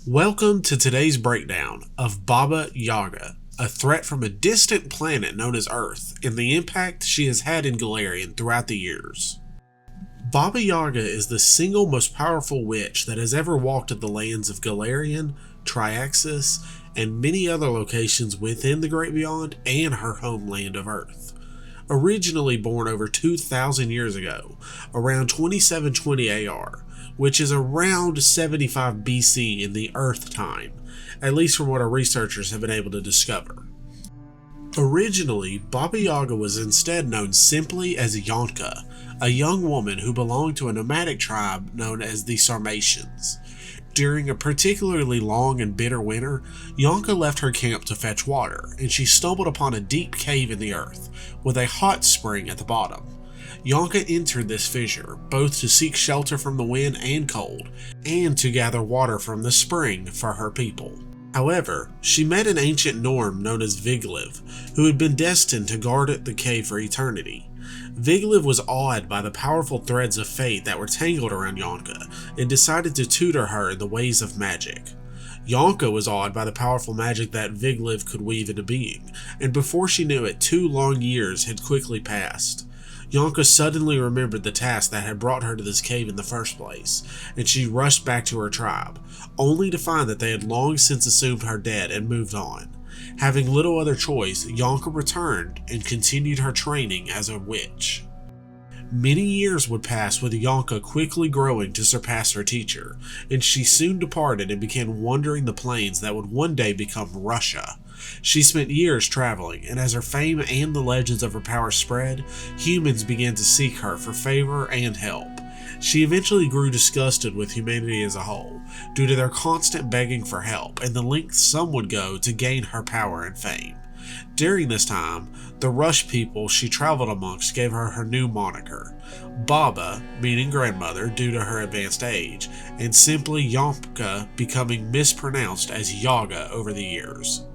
Welcome to today's breakdown of Baba Yaga, a threat from a distant planet known as Earth, and the impact she has had in Golarion throughout the years. Baba Yaga is the single most powerful witch that has ever walked the lands of Golarion, Triaxis, and many other locations within the Great Beyond and her homeland of Earth. Originally born over 2,000 years ago, around 2720 AR, which is around 75 BC in the Earth time, at least from what our researchers have been able to discover. Originally, Baba Yaga was instead known simply as Yonka, a young woman who belonged to a nomadic tribe known as the Sarmatians. During a particularly long and bitter winter, Yonka left her camp to fetch water, and she stumbled upon a deep cave in the earth, with a hot spring at the bottom. Yonka entered this fissure, both to seek shelter from the wind and cold, and to gather water from the spring for her people. However, she met an ancient Norm known as Vigliv, who had been destined to guard the cave for eternity. Vigliv was awed by the powerful threads of fate that were tangled around Yonka, and decided to tutor her in the ways of magic. Yonka was awed by the powerful magic that Vigliv could weave into being, and before she knew it, 2 long years had quickly passed. Yonka suddenly remembered the task that had brought her to this cave in the first place, and she rushed back to her tribe, only to find that they had long since assumed her dead and moved on. Having little other choice, Yonka returned and continued her training as a witch. Many years would pass with Yonka quickly growing to surpass her teacher, and she soon departed and began wandering the plains that would one day become Russia. She spent years traveling, and as her fame and the legends of her power spread, humans began to seek her for favor and help. She eventually grew disgusted with humanity as a whole, due to their constant begging for help and the lengths some would go to gain her power and fame. During this time, the Rush people she traveled amongst gave her her new moniker, Baba, meaning grandmother due to her advanced age, and simply Yonka becoming mispronounced as Yaga over the years.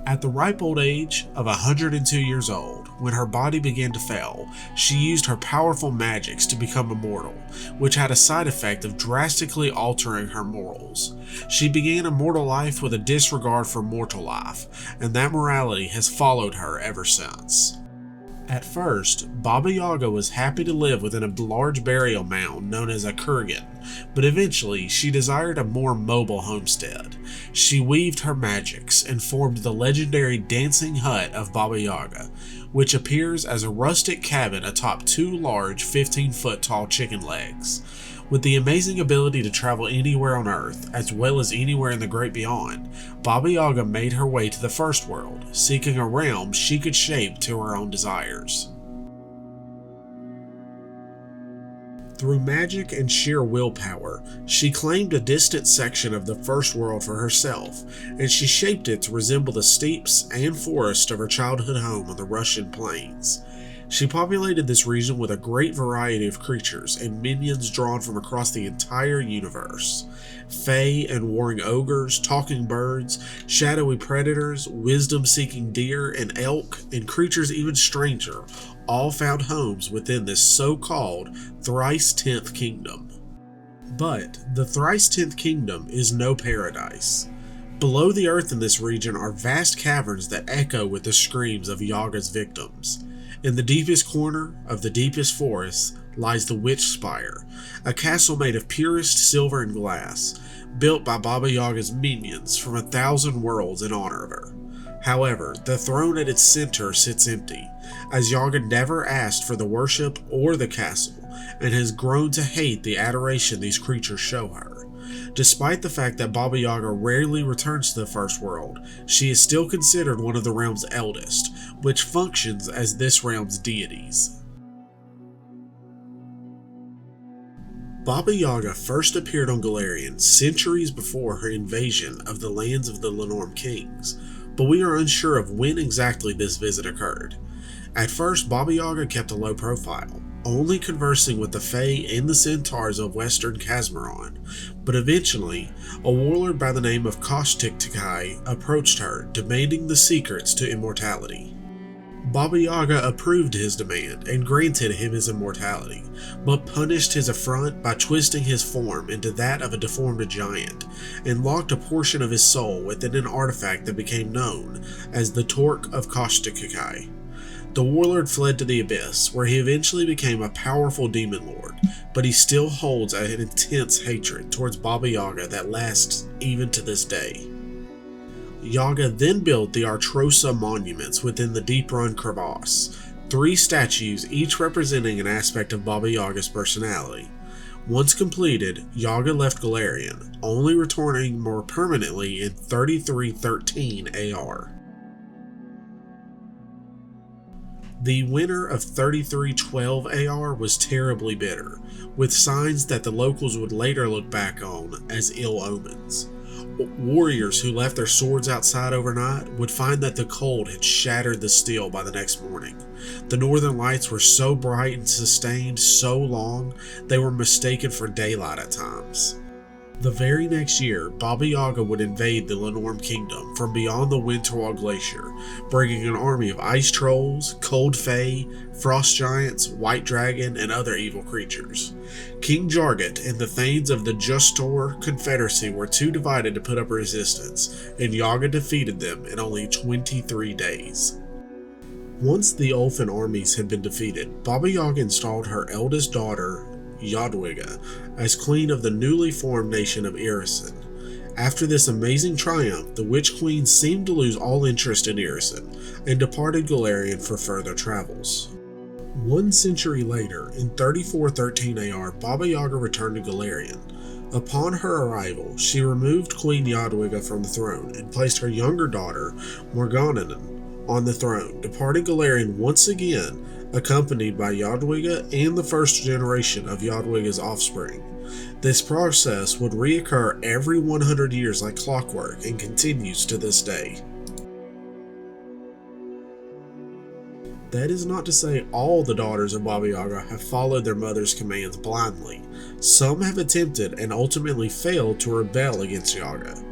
At the ripe old age of 102 years old, when her body began to fail, she used her powerful magics to become immortal, which had a side effect of drastically altering her morals. She began a mortal life with a disregard for mortal life, and that morality has followed her ever since. At first, Baba Yaga was happy to live within a large burial mound known as a kurgan, but eventually she desired a more mobile homestead. She weaved her magics and formed the legendary dancing hut of Baba Yaga, which appears as a rustic cabin atop 2 large 15-foot tall chicken legs. With the amazing ability to travel anywhere on Earth, as well as anywhere in the Great Beyond, Baba Yaga made her way to the First World, seeking a realm she could shape to her own desires. Through magic and sheer willpower, she claimed a distant section of the First World for herself, and she shaped it to resemble the steeps and forests of her childhood home on the Russian plains. She populated this region with a great variety of creatures and minions drawn from across the entire universe. Fae and warring ogres, talking birds, shadowy predators, wisdom-seeking deer and elk, and creatures even stranger, all found homes within this so-called Thrice-Tenth Kingdom. But the Thrice-Tenth Kingdom is no paradise. Below the earth in this region are vast caverns that echo with the screams of Yaga's victims. In the deepest corner of the deepest forest lies the Witch Spire, a castle made of purest silver and glass, built by Baba Yaga's minions from 1,000 worlds in honor of her. However, the throne at its center sits empty, as Yaga never asked for the worship or the castle, and has grown to hate the adoration these creatures show her. Despite the fact that Baba Yaga rarely returns to the First World, she is still considered one of the realm's eldest, which functions as this realm's deities. Baba Yaga first appeared on Golarion centuries before her invasion of the lands of the Lenorm kings, but we are unsure of when exactly this visit occurred. At first, Baba Yaga kept a low profile, only conversing with the Fae and the Centaurs of Western Kazmaron, but eventually, a warlord by the name of Koshtiktikai approached her, demanding the secrets to immortality. Baba Yaga approved his demand and granted him his immortality, but punished his affront by twisting his form into that of a deformed giant, and locked a portion of his soul within an artifact that became known as the Torque of Koshtikai. The warlord fled to the Abyss, where he eventually became a powerful demon lord, but he still holds an intense hatred towards Baba Yaga that lasts even to this day. Yaga then built the Artrosa monuments within the Deep Run crevasse, 3 statues each representing an aspect of Baba Yaga's personality. Once completed, Yaga left Golarion, only returning more permanently in 3313 AR. The winter of 3312 AR was terribly bitter, with signs that the locals would later look back on as ill omens. Warriors who left their swords outside overnight would find that the cold had shattered the steel by the next morning. The northern lights were so bright and sustained so long, they were mistaken for daylight at times. The very next year, Baba Yaga would invade the Lenorm Kingdom from beyond the Winterwall Glacier, bringing an army of ice trolls, cold fae, frost giants, white dragon, and other evil creatures. King Jargat and the Thanes of the Justor Confederacy were too divided to put up resistance, and Yaga defeated them in only 23 days. Once the Ulfin armies had been defeated, Baba Yaga installed her eldest daughter, Jadwiga, as queen of the newly formed nation of Irrisen. After this amazing triumph, the Witch Queen seemed to lose all interest in Irrisen, and departed Golarion for further travels. 1 century later, in 3413 AR, Baba Yaga returned to Golarion. Upon her arrival, she removed Queen Jadwiga from the throne, and placed her younger daughter, Morgananen, on the throne, departing Golarion once again, accompanied by Jadwiga and the first generation of Jadwiga's offspring. This process would reoccur every 100 years like clockwork and continues to this day. That is not to say all the daughters of Baba Yaga have followed their mother's commands blindly. Some have attempted and ultimately failed to rebel against Yaga.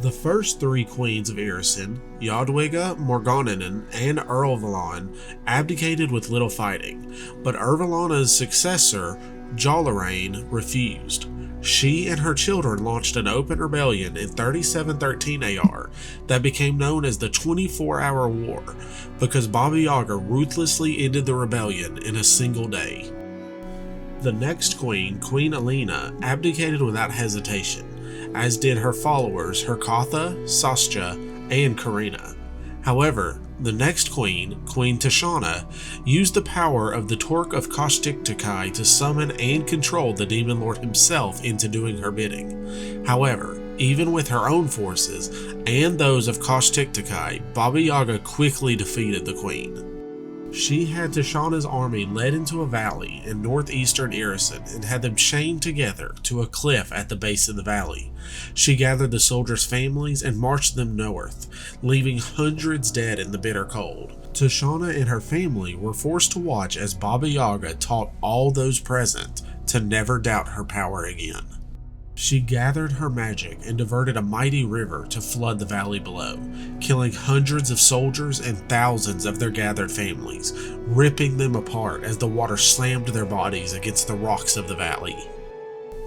The first 3 queens of Irrisen, Jadwiga, Morgananen, and Erlvalon, abdicated with little fighting, but Ervalana's successor, Golarion, refused. She and her children launched an open rebellion in 3713 AR that became known as the 24-Hour War, because Baba Yaga ruthlessly ended the rebellion in a single day. The next queen, Queen Alina, abdicated without hesitation, as did her followers Herkatha, Sascha, and Karina. However, the next queen, Queen Tashana, used the power of the Torque of Koshtikai to summon and control the Demon Lord himself into doing her bidding. However, even with her own forces and those of Koshtikai, Baba Yaga quickly defeated the queen. She had Tashana's army led into a valley in northeastern Irrisen and had them chained together to a cliff at the base of the valley. She gathered the soldiers' families and marched them north, leaving hundreds dead in the bitter cold. Tashana and her family were forced to watch as Baba Yaga taught all those present to never doubt her power again. She gathered her magic and diverted a mighty river to flood the valley below, killing hundreds of soldiers and thousands of their gathered families, ripping them apart as the water slammed their bodies against the rocks of the valley.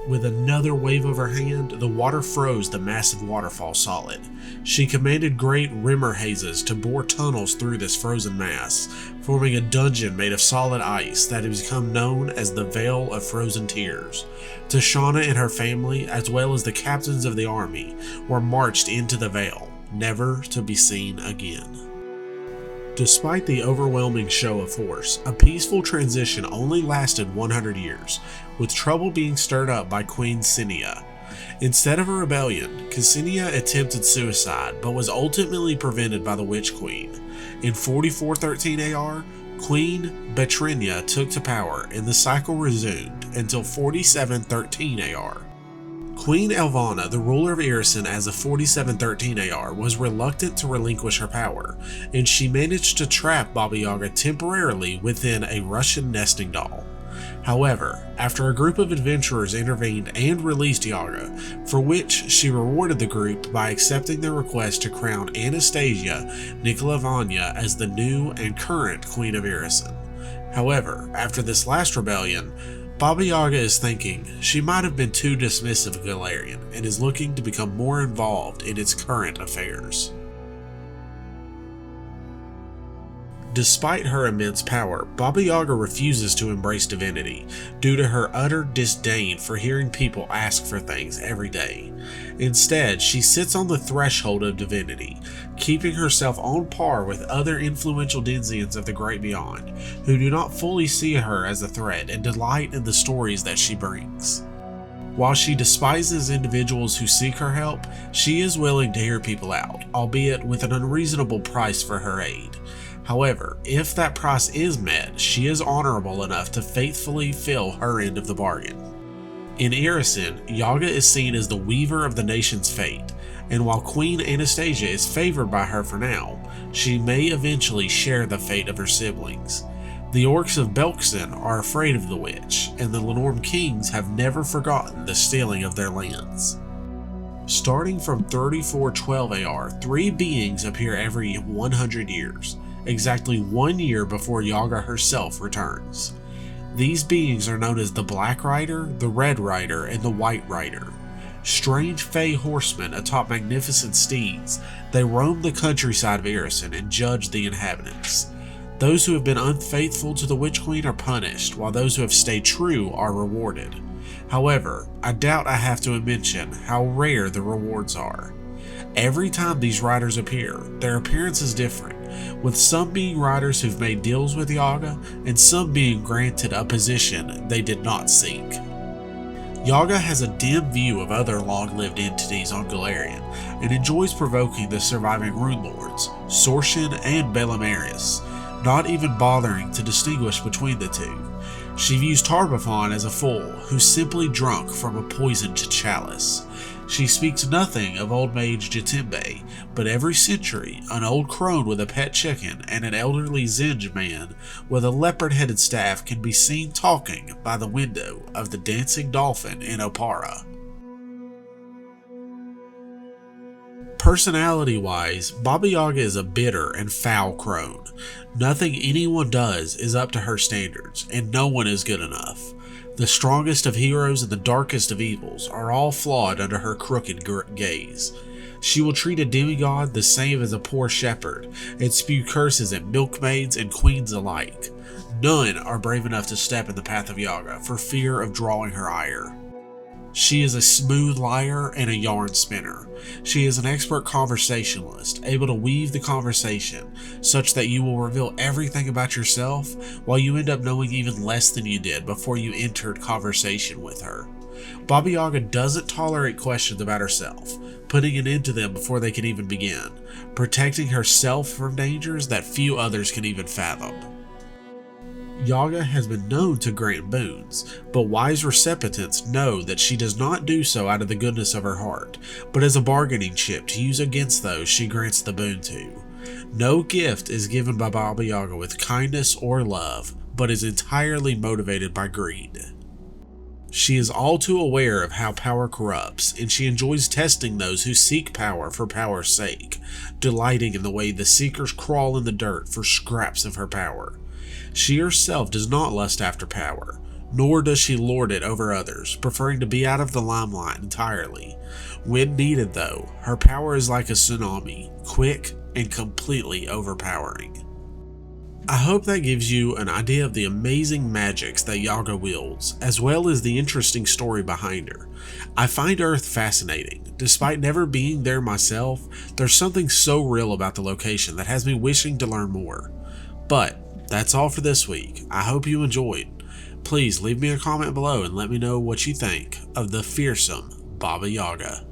With another wave of her hand, the water froze the massive waterfall solid. She commanded great rimmer hazes to bore tunnels through this frozen mass, forming a dungeon made of solid ice that had become known as the Vale of Frozen Tears. Tashana and her family, as well as the captains of the army, were marched into the Vale, never to be seen again. Despite the overwhelming show of force, a peaceful transition only lasted 100 years, with trouble being stirred up by Queen Cinia. Instead of a rebellion, Ksinia attempted suicide, but was ultimately prevented by the Witch Queen. In 4413 AR, Queen Betrinia took to power, and the cycle resumed until 4713 AR. Queen Elvana, the ruler of Irrisen as of 4713 AR, was reluctant to relinquish her power, and she managed to trap Baba Yaga temporarily within a Russian nesting doll. However, after a group of adventurers intervened and released Yaga, for which she rewarded the group by accepting their request to crown Anastasia Nikolavanya as the new and current Queen of Irrisen. However, after this last rebellion, Baba Yaga is thinking she might have been too dismissive of Golarion and is looking to become more involved in its current affairs. Despite her immense power, Baba Yaga refuses to embrace divinity due to her utter disdain for hearing people ask for things every day. Instead, she sits on the threshold of divinity, keeping herself on par with other influential Denzians of the Great Beyond, who do not fully see her as a threat and delight in the stories that she brings. While she despises individuals who seek her help, she is willing to hear people out, albeit with an unreasonable price for her aid. However, if that price is met, she is honorable enough to faithfully fill her end of the bargain. In Irrisen, Yaga is seen as the weaver of the nation's fate, and while Queen Anastasia is favored by her for now, she may eventually share the fate of her siblings. The orcs of Belkzen are afraid of the witch, and the Lenorm kings have never forgotten the stealing of their lands. Starting from 3412 AR, 3 beings appear every 100 years. Exactly 1 year before Yaga herself returns. These beings are known as the Black Rider, the Red Rider, and the White Rider. Strange fey horsemen atop magnificent steeds, they roam the countryside of Irrisen and judge the inhabitants. Those who have been unfaithful to the Witch Queen are punished, while those who have stayed true are rewarded. However, I doubt I have to mention how rare the rewards are. Every time these riders appear, their appearance is different, with some being riders who've made deals with Yaga, and some being granted a position they did not seek. Yaga has a dim view of other long-lived entities on Golarion, and enjoys provoking the surviving Rune Lords, Sorshin and Belimarius, not even bothering to distinguish between the two. She views Tarbafon as a fool who's simply drunk from a poisoned chalice. She speaks nothing of old mage Jatimbe, but every century, an old crone with a pet chicken and an elderly Zinj man with a leopard-headed staff can be seen talking by the window of the dancing dolphin in Opara. Personality-wise, Baba Yaga is a bitter and foul crone. Nothing anyone does is up to her standards, and no one is good enough. The strongest of heroes and the darkest of evils are all flawed under her crooked gaze. She will treat a demigod the same as a poor shepherd, and spew curses at milkmaids and queens alike. None are brave enough to step in the path of Yaga for fear of drawing her ire. She is a smooth liar and a yarn spinner. She is an expert conversationalist, able to weave the conversation such that you will reveal everything about yourself while you end up knowing even less than you did before you entered conversation with her. Baba Yaga doesn't tolerate questions about herself, putting an end to them before they can even begin, protecting herself from dangers that few others can even fathom. Yaga has been known to grant boons, but wise recipients know that she does not do so out of the goodness of her heart, but as a bargaining chip to use against those she grants the boon to. No gift is given by Baba Yaga with kindness or love, but is entirely motivated by greed. She is all too aware of how power corrupts, and she enjoys testing those who seek power for power's sake, delighting in the way the seekers crawl in the dirt for scraps of her power. She herself does not lust after power, nor does she lord it over others, preferring to be out of the limelight entirely. When needed, though, her power is like a tsunami, quick and completely overpowering. I hope that gives you an idea of the amazing magics that Yaga wields, as well as the interesting story behind her. I find Earth fascinating. Despite never being there myself, there's something so real about the location that has me wishing to learn more. But that's all for this week. I hope you enjoyed. Please leave me a comment below and let me know what you think of the fearsome Baba Yaga.